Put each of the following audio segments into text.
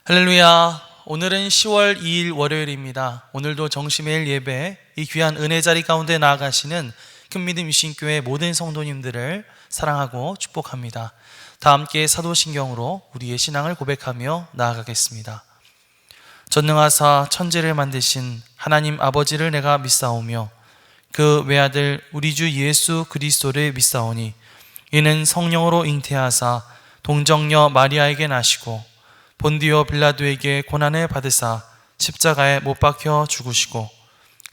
할렐루야. 오늘은 10월 2일 월요일입니다. 오늘도 정시매일 예배, 이 귀한 은혜 자리 가운데 나아가시는 큰믿음 유신교회 모든 성도님들을 사랑하고 축복합니다. 다 함께 사도신경으로 우리의 신앙을 고백하며 나아가겠습니다. 전능하사 천지를 만드신 하나님 아버지를 내가 믿사오며 그 외아들 우리 주 예수 그리스도를 믿사오니 이는 성령으로 잉태하사 동정녀 마리아에게 나시고 본디오 빌라도에게 고난을 받으사 십자가에 못 박혀 죽으시고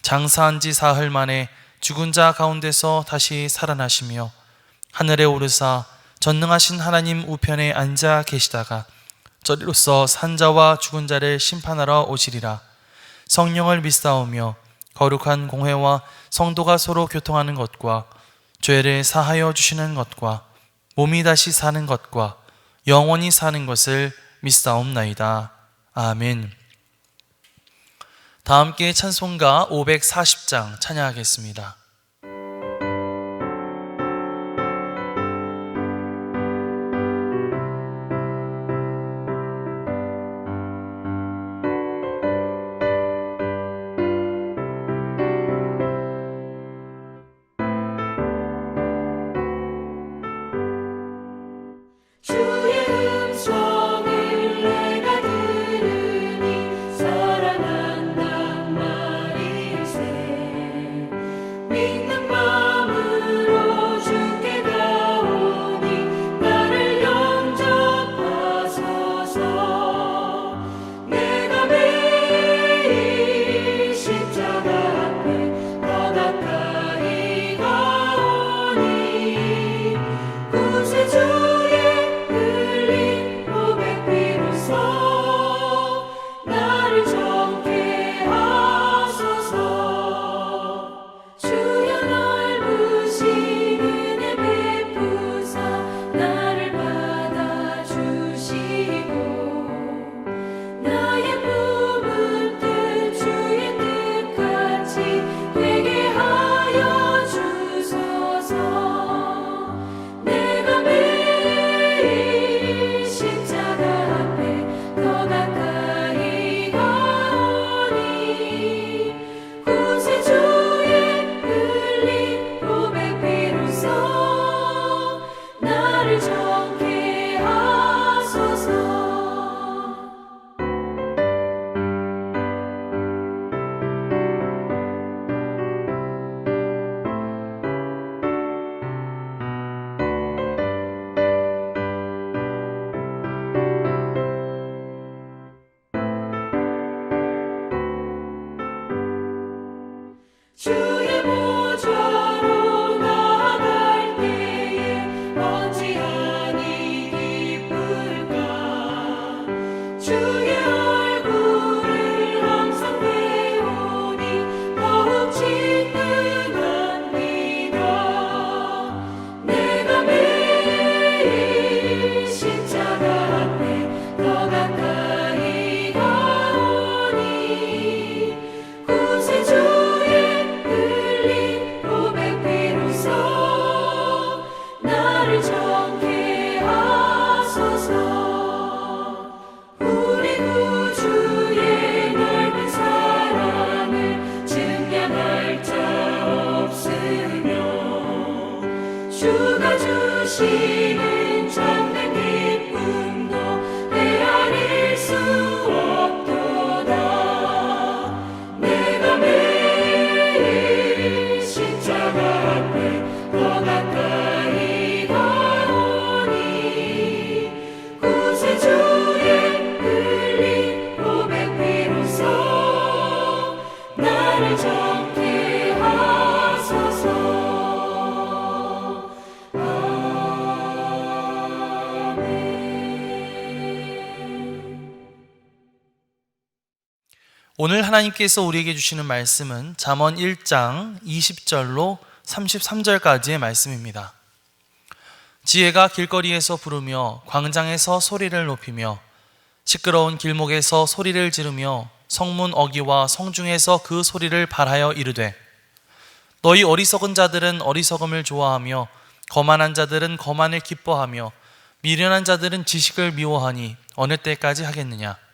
장사한 지 사흘 만에 죽은 자 가운데서 다시 살아나시며 하늘에 오르사 전능하신 하나님 우편에 앉아 계시다가 저리로서 산자와 죽은 자를 심판하러 오시리라. 성령을 믿사오며 거룩한 공회와 성도가 서로 교통하는 것과 죄를 사하여 주시는 것과 몸이 다시 사는 것과 영원히 사는 것을 믿사옵나이다. 아멘. 다 함께 찬송가 540장 찬양하겠습니다. 오늘 하나님께서 우리에게 주시는 말씀은 잠언 1장 20절로 33절까지의 말씀입니다. 지혜가 길거리에서 부르며 광장에서 소리를 높이며 시끄러운 길목에서 소리를 지르며 성문 어귀와 성중에서 그 소리를 발하여 이르되 너희 어리석은 자들은 어리석음을 좋아하며 거만한 자들은 거만을 기뻐하며 미련한 자들은 지식을 미워하니 어느 때까지 하겠느냐.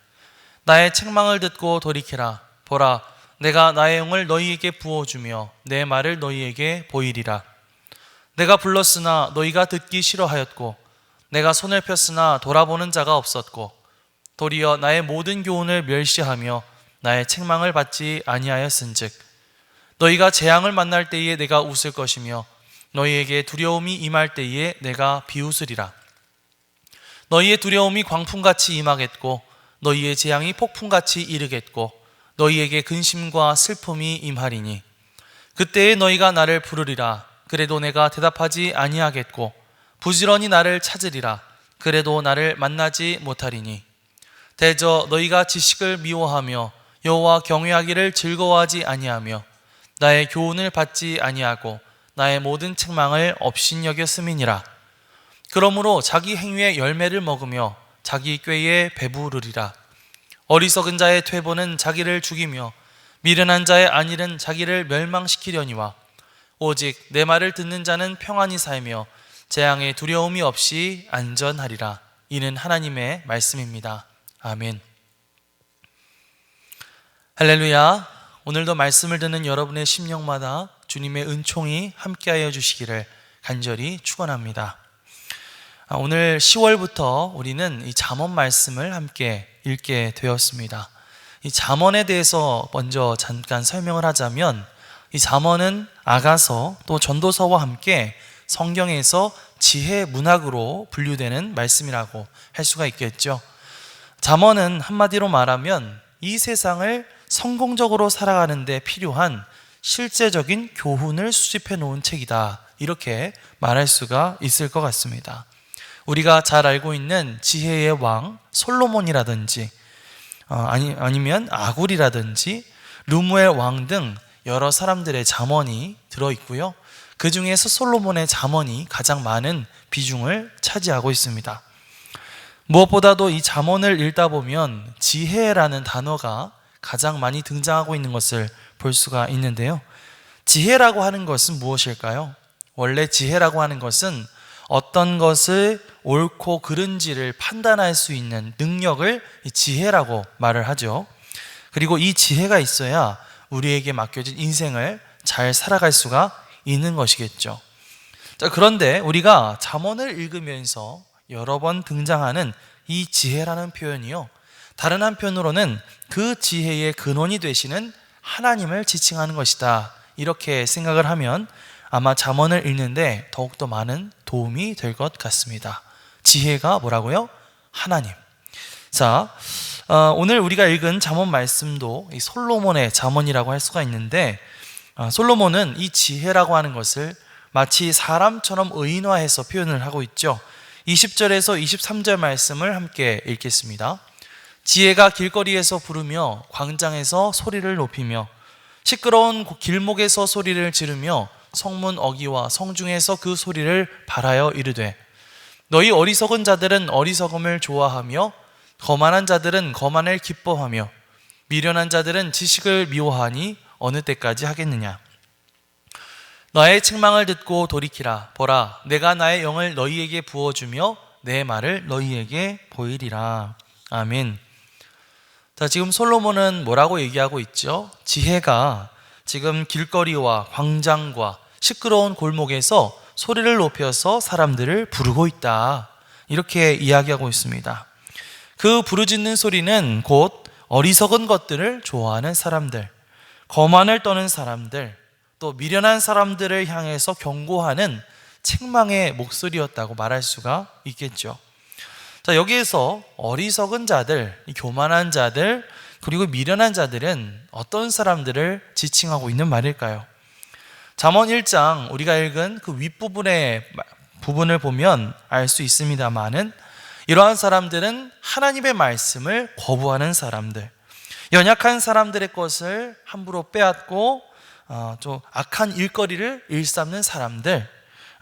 나의 책망을 듣고 돌이키라. 보라, 내가 나의 영을 너희에게 부어주며 내 말을 너희에게 보이리라. 내가 불렀으나 너희가 듣기 싫어하였고 내가 손을 폈으나 돌아보는 자가 없었고 도리어 나의 모든 교훈을 멸시하며 나의 책망을 받지 아니하였은즉 너희가 재앙을 만날 때에 내가 웃을 것이며 너희에게 두려움이 임할 때에 내가 비웃으리라. 너희의 두려움이 광풍같이 임하겠고 너희의 재앙이 폭풍같이 이르겠고 너희에게 근심과 슬픔이 임하리니 그때에 너희가 나를 부르리라. 그래도 내가 대답하지 아니하겠고 부지런히 나를 찾으리라. 그래도 나를 만나지 못하리니 대저 너희가 지식을 미워하며 여호와 경외하기를 즐거워하지 아니하며 나의 교훈을 받지 아니하고 나의 모든 책망을 업신여겼음이니라. 그러므로 자기 행위의 열매를 먹으며 자기 꾀에 배부르리라. 어리석은 자의 퇴보는 자기를 죽이며 미련한 자의 안일은 자기를 멸망시키려니와 오직 내 말을 듣는 자는 평안히 살며 재앙의 두려움이 없이 안전하리라. 이는 하나님의 말씀입니다. 아멘. 할렐루야. 오늘도 말씀을 듣는 여러분의 심령마다 주님의 은총이 함께하여 주시기를 간절히 축원합니다. 오늘 10월부터 우리는 이 잠언 말씀을 함께 읽게 되었습니다. 이 잠언에 대해서 먼저 잠깐 설명을 하자면 이 잠언은 아가서 또 전도서와 함께 성경에서 지혜 문학으로 분류되는 말씀이라고 할 수가 있겠죠. 잠언은 한마디로 말하면 이 세상을 성공적으로 살아가는 데 필요한 실제적인 교훈을 수집해 놓은 책이다, 이렇게 말할 수가 있을 것 같습니다. 우리가 잘 알고 있는 지혜의 왕 솔로몬이라든지 아니면 아굴이라든지 르무엘 왕 등 여러 사람들의 잠언이 들어있고요. 그 중에서 솔로몬의 잠언이 가장 많은 비중을 차지하고 있습니다. 무엇보다도 이 잠언을 읽다 보면 지혜라는 단어가 가장 많이 등장하고 있는 것을 볼 수가 있는데요. 지혜라고 하는 것은 무엇일까요? 원래 지혜라고 하는 것은 어떤 것을 옳고 그른지를 판단할 수 있는 능력을 지혜라고 말을 하죠. 그리고 이 지혜가 있어야 우리에게 맡겨진 인생을 잘 살아갈 수가 있는 것이겠죠. 자, 그런데 우리가 잠언을 읽으면서 여러 번 등장하는 이 지혜라는 표현이요, 다른 한편으로는 그 지혜의 근원이 되시는 하나님을 지칭하는 것이다, 이렇게 생각을 하면 아마 잠언을 읽는데 더욱더 많은 도움이 될 것 같습니다. 지혜가 뭐라고요? 하나님. 자, 오늘 우리가 읽은 잠언 말씀도 이 솔로몬의 잠언이라고 할 수가 있는데, 솔로몬은 이 지혜라고 하는 것을 마치 사람처럼 의인화해서 표현을 하고 있죠. 20절에서 23절 말씀을 함께 읽겠습니다. 지혜가 길거리에서 부르며 광장에서 소리를 높이며 시끄러운 길목에서 소리를 지르며 성문 어귀와 성중에서 그 소리를 발하여 이르되 너희 어리석은 자들은 어리석음을 좋아하며 거만한 자들은 거만을 기뻐하며 미련한 자들은 지식을 미워하니 어느 때까지 하겠느냐. 나의 책망을 듣고 돌이키라. 보라, 내가 나의 영을 너희에게 부어주며 내 말을 너희에게 보이리라. 아멘. 자, 지금 솔로몬은 뭐라고 얘기하고 있죠? 지혜가 지금 길거리와 광장과 시끄러운 골목에서 소리를 높여서 사람들을 부르고 있다, 이렇게 이야기하고 있습니다. 그 부르짖는 소리는 곧 어리석은 것들을 좋아하는 사람들, 거만을 떠는 사람들, 또 미련한 사람들을 향해서 경고하는 책망의 목소리였다고 말할 수가 있겠죠. 자, 여기에서 어리석은 자들, 교만한 자들, 그리고 미련한 자들은 어떤 사람들을 지칭하고 있는 말일까요? 잠언 1장 우리가 읽은 그 윗부분의 부분을 보면 알 수 있습니다만은 이러한 사람들은 하나님의 말씀을 거부하는 사람들, 연약한 사람들의 것을 함부로 빼앗고 좀 악한 일거리를 일삼는 사람들,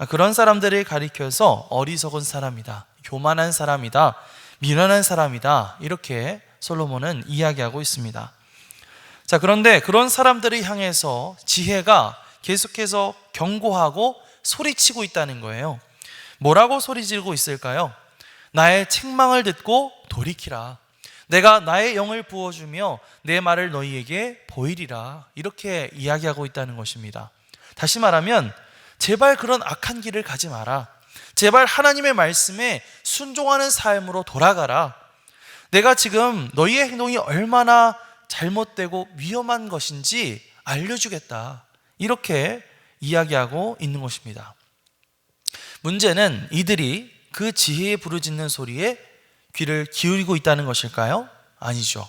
그런 사람들을 가리켜서 어리석은 사람이다, 교만한 사람이다, 미련한 사람이다, 이렇게 솔로몬은 이야기하고 있습니다. 자, 그런데 그런 사람들을 향해서 지혜가 계속해서 경고하고 소리치고 있다는 거예요. 뭐라고 소리지르고 있을까요? 나의 책망을 듣고 돌이키라. 내가 나의 영을 부어주며 내 말을 너희에게 보이리라. 이렇게 이야기하고 있다는 것입니다. 다시 말하면 제발 그런 악한 길을 가지 마라. 제발 하나님의 말씀에 순종하는 삶으로 돌아가라. 내가 지금 너희의 행동이 얼마나 잘못되고 위험한 것인지 알려주겠다. 이렇게 이야기하고 있는 것입니다. 문제는 이들이 그 지혜에 부르짖는 소리에 귀를 기울이고 있다는 것일까요? 아니죠.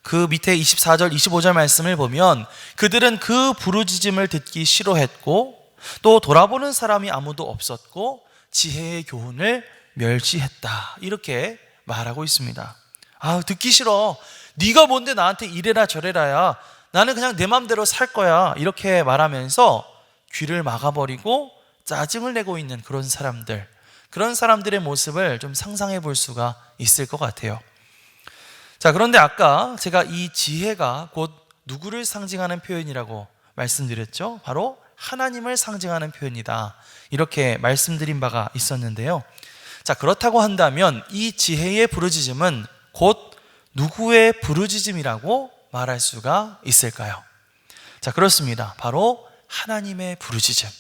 그 밑에 24절, 25절 말씀을 보면 그들은 그 부르짖음을 듣기 싫어했고 또 돌아보는 사람이 아무도 없었고 지혜의 교훈을 멸시했다. 이렇게 말하고 있습니다. 듣기 싫어. 네가 뭔데 나한테 이래라 저래라야. 나는 그냥 내 맘대로 살 거야. 이렇게 말하면서 귀를 막아버리고 짜증을 내고 있는 그런 사람들, 그런 사람들의 모습을 좀 상상해 볼 수가 있을 것 같아요. 자, 그런데 아까 제가 이 지혜가 곧 누구를 상징하는 표현이라고 말씀드렸죠? 바로 하나님을 상징하는 표현이다. 이렇게 말씀드린 바가 있었는데요. 자, 그렇다고 한다면 이 지혜의 부르짖음은 곧 누구의 부르짖음이라고 말할 수가 있을까요? 자, 그렇습니다. 바로 하나님의 부르짖음,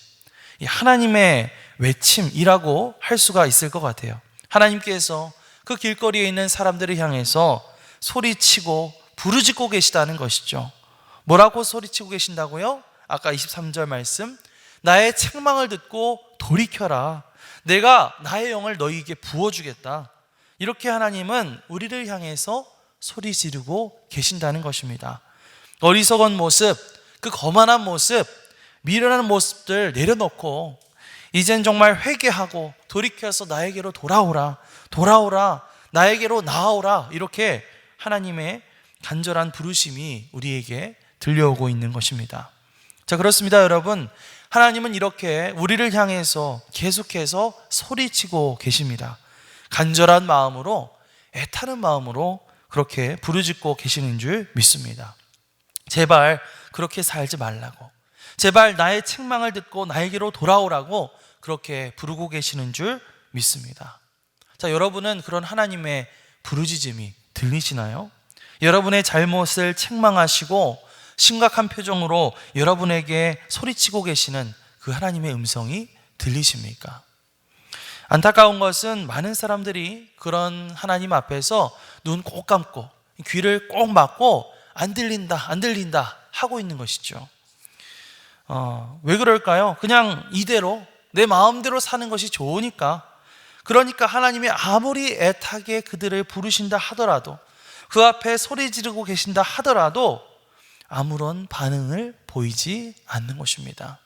이 하나님의 외침이라고 할 수가 있을 것 같아요. 하나님께서 그 길거리에 있는 사람들을 향해서 소리치고 부르짖고 계시다는 것이죠. 뭐라고 소리치고 계신다고요? 아까 23절 말씀, 나의 책망을 듣고 돌이켜라. 내가 나의 영을 너희에게 부어주겠다. 이렇게 하나님은 우리를 향해서 소리 지르고 계신다는 것입니다. 어리석은 모습, 그 거만한 모습, 미련한 모습들 내려놓고 이젠 정말 회개하고 돌이켜서 나에게로 돌아오라, 나에게로 나아오라. 이렇게 하나님의 간절한 부르심이 우리에게 들려오고 있는 것입니다. 자, 그렇습니다, 여러분. 하나님은 이렇게 우리를 향해서 계속해서 소리치고 계십니다. 간절한 마음으로, 애타는 마음으로 그렇게 부르짖고 계시는 줄 믿습니다. 제발 그렇게 살지 말라고, 제발 나의 책망을 듣고 나에게로 돌아오라고 그렇게 부르고 계시는 줄 믿습니다. 자, 여러분은 그런 하나님의 부르짖음이 들리시나요? 여러분의 잘못을 책망하시고 심각한 표정으로 여러분에게 소리치고 계시는 그 하나님의 음성이 들리십니까? 안타까운 것은 많은 사람들이 그런 하나님 앞에서 눈 꼭 감고 귀를 꼭 막고 안 들린다 하고 있는 것이죠. 왜 그럴까요? 그냥 이대로 내 마음대로 사는 것이 좋으니까. 그러니까 하나님이 아무리 애타게 그들을 부르신다 하더라도, 그 앞에 소리 지르고 계신다 하더라도 아무런 반응을 보이지 않는 것입니다.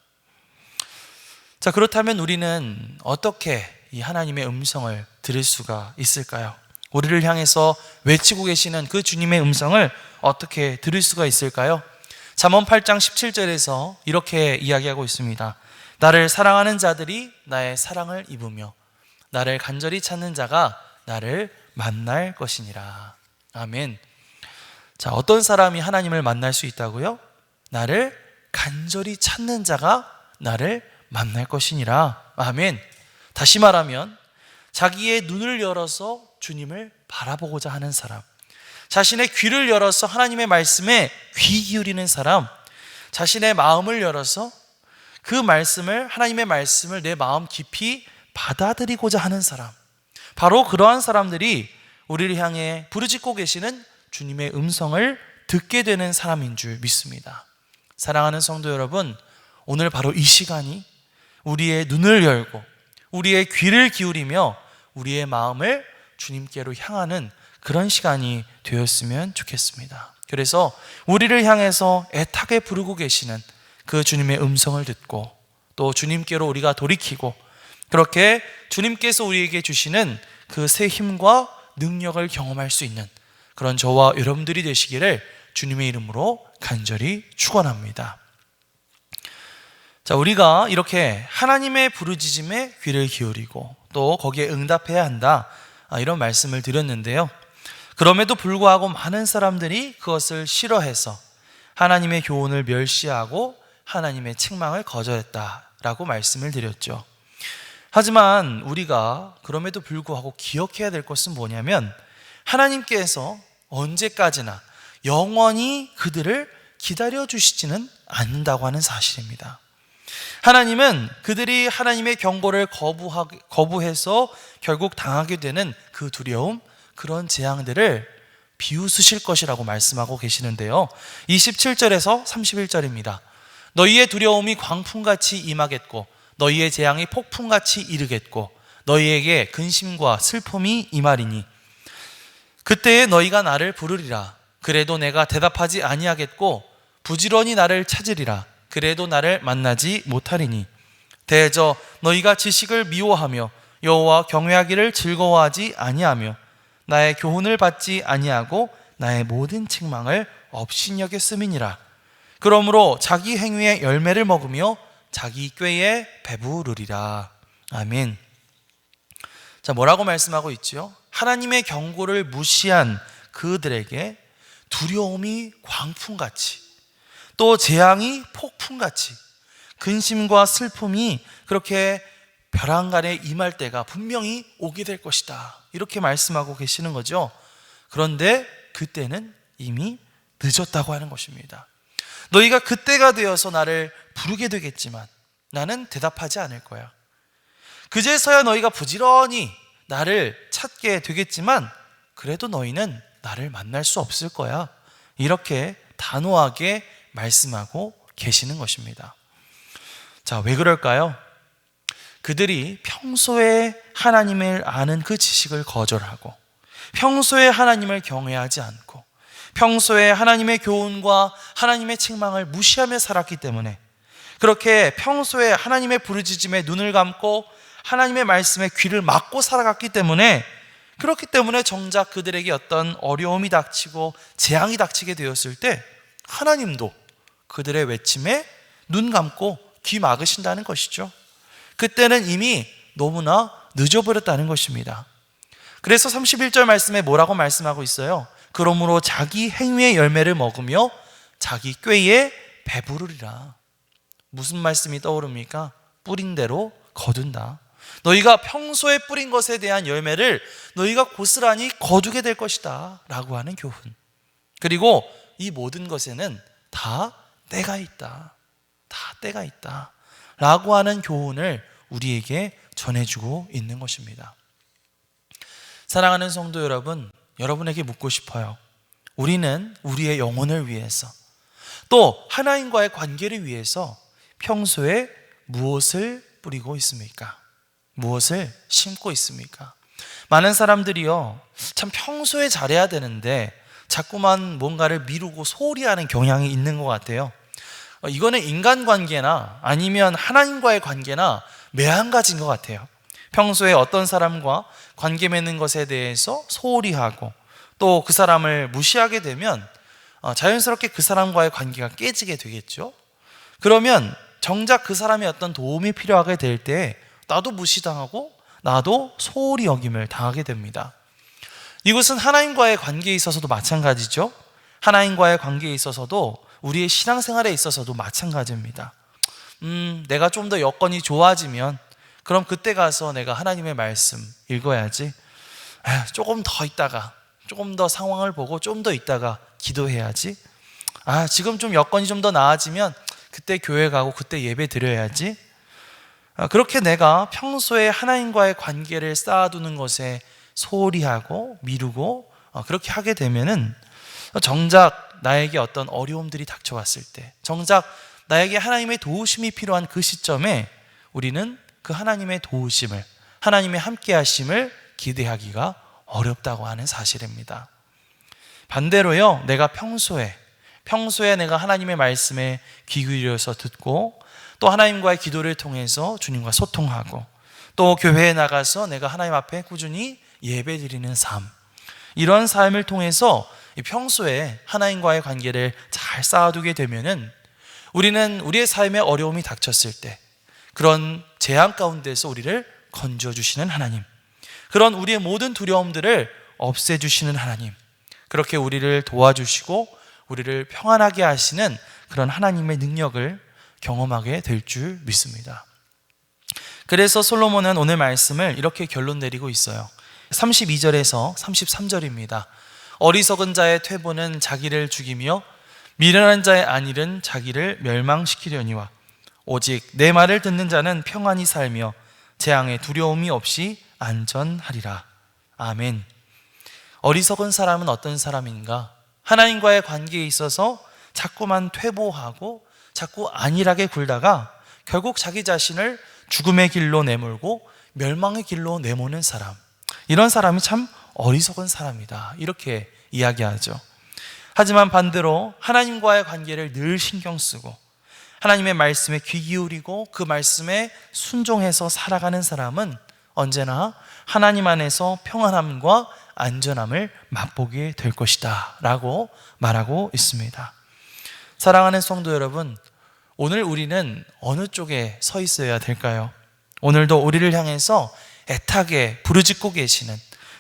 자, 그렇다면 우리는 어떻게 이 하나님의 음성을 들을 수가 있을까요? 우리를 향해서 외치고 계시는 그 주님의 음성을 어떻게 들을 수가 있을까요? 잠언 8장 17절에서 이렇게 이야기하고 있습니다. 나를 사랑하는 자들이 나의 사랑을 입으며 나를 간절히 찾는 자가 나를 만날 것이니라. 아멘. 자, 어떤 사람이 하나님을 만날 수 있다고요? 나를 간절히 찾는 자가 나를 만날 것이니라. 아멘. 다시 말하면 자기의 눈을 열어서 주님을 바라보고자 하는 사람, 자신의 귀를 열어서 하나님의 말씀에 귀 기울이는 사람, 자신의 마음을 열어서 그 말씀을, 하나님의 말씀을 내 마음 깊이 받아들이고자 하는 사람, 바로 그러한 사람들이 우리를 향해 부르짖고 계시는 주님의 음성을 듣게 되는 사람인 줄 믿습니다. 사랑하는 성도 여러분, 오늘 바로 이 시간이 우리의 눈을 열고 우리의 귀를 기울이며 우리의 마음을 주님께로 향하는 그런 시간이 되었으면 좋겠습니다. 그래서 우리를 향해서 애타게 부르고 계시는 그 주님의 음성을 듣고 또 주님께로 우리가 돌이키고, 그렇게 주님께서 우리에게 주시는 그 새 힘과 능력을 경험할 수 있는 그런 저와 여러분들이 되시기를 주님의 이름으로 간절히 축원합니다. 자, 우리가 이렇게 하나님의 부르짖음에 귀를 기울이고 또 거기에 응답해야 한다, 이런 말씀을 드렸는데요. 그럼에도 불구하고 많은 사람들이 그것을 싫어해서 하나님의 교훈을 멸시하고 하나님의 책망을 거절했다라고 말씀을 드렸죠. 하지만 우리가 그럼에도 불구하고 기억해야 될 것은 뭐냐면, 하나님께서 언제까지나 영원히 그들을 기다려주시지는 않는다고 하는 사실입니다. 하나님은 그들이 하나님의 경고를 거부해서 결국 당하게 되는 그 두려움, 그런 재앙들을 비웃으실 것이라고 말씀하고 계시는데요, 27절에서 31절입니다. 너희의 두려움이 광풍같이 임하겠고 너희의 재앙이 폭풍같이 이르겠고 너희에게 근심과 슬픔이 임하리니 그때에 너희가 나를 부르리라. 그래도 내가 대답하지 아니하겠고 부지런히 나를 찾으리라. 그래도 나를 만나지 못하리니 대저 너희가 지식을 미워하며 여호와 경외하기를 즐거워하지 아니하며 나의 교훈을 받지 아니하고 나의 모든 책망을 업신여겼음이니라. 그러므로 자기 행위의 열매를 먹으며 자기 꾀에 배부르리라. 아멘. 자, 뭐라고 말씀하고 있지요? 하나님의 경고를 무시한 그들에게 두려움이 광풍같이, 또 재앙이 폭풍같이, 근심과 슬픔이 그렇게 벼랑간에 임할 때가 분명히 오게 될 것이다, 이렇게 말씀하고 계시는 거죠. 그런데 그때는 이미 늦었다고 하는 것입니다. 너희가 그때가 되어서 나를 부르게 되겠지만 나는 대답하지 않을 거야. 그제서야 너희가 부지런히 나를 찾게 되겠지만 그래도 너희는 나를 만날 수 없을 거야, 이렇게 단호하게 말씀하고 계시는 것입니다. 자, 왜 그럴까요? 그들이 평소에 하나님을 아는 그 지식을 거절하고 평소에 하나님을 경외하지 않고 평소에 하나님의 교훈과 하나님의 책망을 무시하며 살았기 때문에, 그렇게 평소에 하나님의 부르짖음에 눈을 감고 하나님의 말씀에 귀를 막고 살아갔기 때문에, 그렇기 때문에 정작 그들에게 어떤 어려움이 닥치고 재앙이 닥치게 되었을 때 하나님도 그들의 외침에 눈 감고 귀 막으신다는 것이죠. 그때는 이미 너무나 늦어버렸다는 것입니다. 그래서 31절 말씀에 뭐라고 말씀하고 있어요? 그러므로 자기 행위의 열매를 먹으며 자기 꾀에 배부르리라. 무슨 말씀이 떠오릅니까? 뿌린 대로 거둔다. 너희가 평소에 뿌린 것에 대한 열매를 너희가 고스란히 거두게 될 것이다 라고 하는 교훈. 그리고 이 모든 것에는 다 때가 있다, 다 때가 있다 라고 하는 교훈을 우리에게 전해주고 있는 것입니다. 사랑하는 성도 여러분, 여러분에게 묻고 싶어요. 우리는 우리의 영혼을 위해서, 또 하나님과의 관계를 위해서 평소에 무엇을 뿌리고 있습니까? 무엇을 심고 있습니까? 많은 사람들이요, 참 평소에 잘해야 되는데 자꾸만 뭔가를 미루고 소홀히 하는 경향이 있는 것 같아요. 이거는 인간관계나 아니면 하나님과의 관계나 매한가지인 것 같아요. 평소에 어떤 사람과 관계 맺는 것에 대해서 소홀히 하고 또 그 사람을 무시하게 되면 자연스럽게 그 사람과의 관계가 깨지게 되겠죠. 그러면 정작 그 사람의 어떤 도움이 필요하게 될 때 나도 무시당하고 나도 소홀히 여김을 당하게 됩니다. 이것은 하나님과의 관계에 있어서도 마찬가지죠. 하나님과의 관계에 있어서도 우리의 신앙생활에 있어서도 마찬가지입니다. 내가 좀 더 여건이 좋아지면 그럼 그때 가서 내가 하나님의 말씀 읽어야지. 조금 더 있다가, 조금 더 상황을 보고 좀 더 있다가 기도해야지. 지금 좀 여건이 좀 더 나아지면 그때 교회 가고 그때 예배 드려야지. 그렇게 내가 평소에 하나님과의 관계를 쌓아두는 것에 소홀히 하고 미루고 그렇게 하게 되면은 정작 나에게 어떤 어려움들이 닥쳐왔을 때, 정작 나에게 하나님의 도우심이 필요한 그 시점에 우리는 그 하나님의 도우심을, 하나님의 함께하심을 기대하기가 어렵다고 하는 사실입니다. 반대로요, 내가 평소에 내가 하나님의 말씀에 귀 기울여서 듣고 또 하나님과의 기도를 통해서 주님과 소통하고 또 교회에 나가서 내가 하나님 앞에 꾸준히 예배 드리는 삶, 이런 삶을 통해서 평소에 하나님과의 관계를 잘 쌓아두게 되면은 우리는 우리의 삶에 어려움이 닥쳤을 때 그런 재앙 가운데서 우리를 건져주시는 하나님, 그런 우리의 모든 두려움들을 없애주시는 하나님, 그렇게 우리를 도와주시고 우리를 평안하게 하시는 그런 하나님의 능력을 경험하게 될 줄 믿습니다. 그래서 솔로몬은 오늘 말씀을 이렇게 결론 내리고 있어요. 32절에서 33절입니다. 어리석은 자의 퇴보는 자기를 죽이며 미련한 자의 안일은 자기를 멸망시키려니와 오직 내 말을 듣는 자는 평안히 살며 재앙에 두려움이 없이 안전하리라. 아멘. 어리석은 사람은 어떤 사람인가? 하나님과의 관계에 있어서 자꾸만 퇴보하고 자꾸 안일하게 굴다가 결국 자기 자신을 죽음의 길로 내몰고 멸망의 길로 내모는 사람, 이런 사람이 참 어리석은 사람이다, 이렇게 이야기하죠. 하지만 반대로 하나님과의 관계를 늘 신경 쓰고 하나님의 말씀에 귀 기울이고 그 말씀에 순종해서 살아가는 사람은 언제나 하나님 안에서 평안함과 안전함을 맛보게 될 것이다 라고 말하고 있습니다. 사랑하는 성도 여러분, 오늘 우리는 어느 쪽에 서 있어야 될까요? 오늘도 우리를 향해서 애타게 부르짖고 계시는,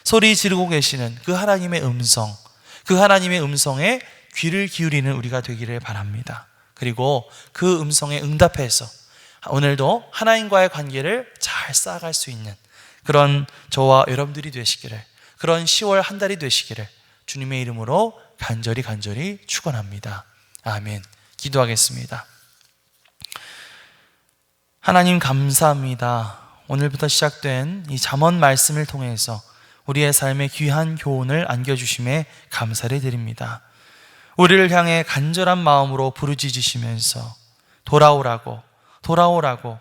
소리 지르고 계시는 그 하나님의 음성, 그 하나님의 음성에 귀를 기울이는 우리가 되기를 바랍니다. 그리고 그 음성에 응답해서 오늘도 하나님과의 관계를 잘 쌓아갈 수 있는 그런 저와 여러분들이 되시기를, 그런 10월 한 달이 되시기를 주님의 이름으로 간절히 축원합니다. 아멘. 기도하겠습니다. 하나님 감사합니다. 오늘부터 시작된 이 잠언 말씀을 통해서 우리의 삶에 귀한 교훈을 안겨주심에 감사를 드립니다. 우리를 향해 간절한 마음으로 부르짖으시면서 돌아오라고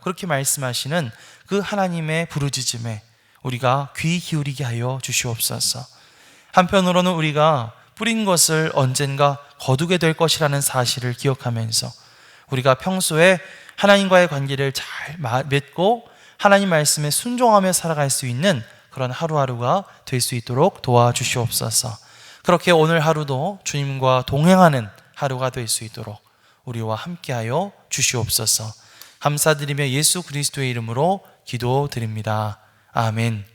그렇게 말씀하시는 그 하나님의 부르짖음에 우리가 귀 기울이게 하여 주시옵소서. 한편으로는 우리가 뿌린 것을 언젠가 거두게 될 것이라는 사실을 기억하면서 우리가 평소에 하나님과의 관계를 잘 맺고 하나님 말씀에 순종하며 살아갈 수 있는 그런 하루하루가 될 수 있도록 도와주시옵소서. 그렇게 오늘 하루도 주님과 동행하는 하루가 될 수 있도록 우리와 함께하여 주시옵소서. 감사드리며 예수 그리스도의 이름으로 기도드립니다. 아멘.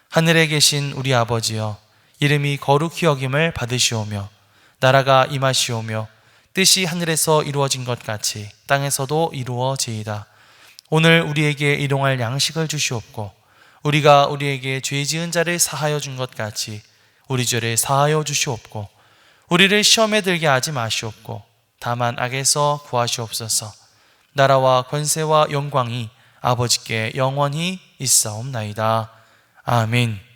하늘에 계신 우리 아버지여, 이름이 거룩히 여김을 받으시오며 나라가 임하시오며 뜻이 하늘에서 이루어진 것 같이 땅에서도 이루어지이다. 오늘 우리에게 일용할 양식을 주시옵고 우리가 우리에게 죄 지은 자를 사하여 준 것 같이 우리 죄를 사하여 주시옵고 우리를 시험에 들게 하지 마시옵고 다만 악에서 구하시옵소서. 나라와 권세와 영광이 아버지께 영원히 있사옵나이다. 아멘.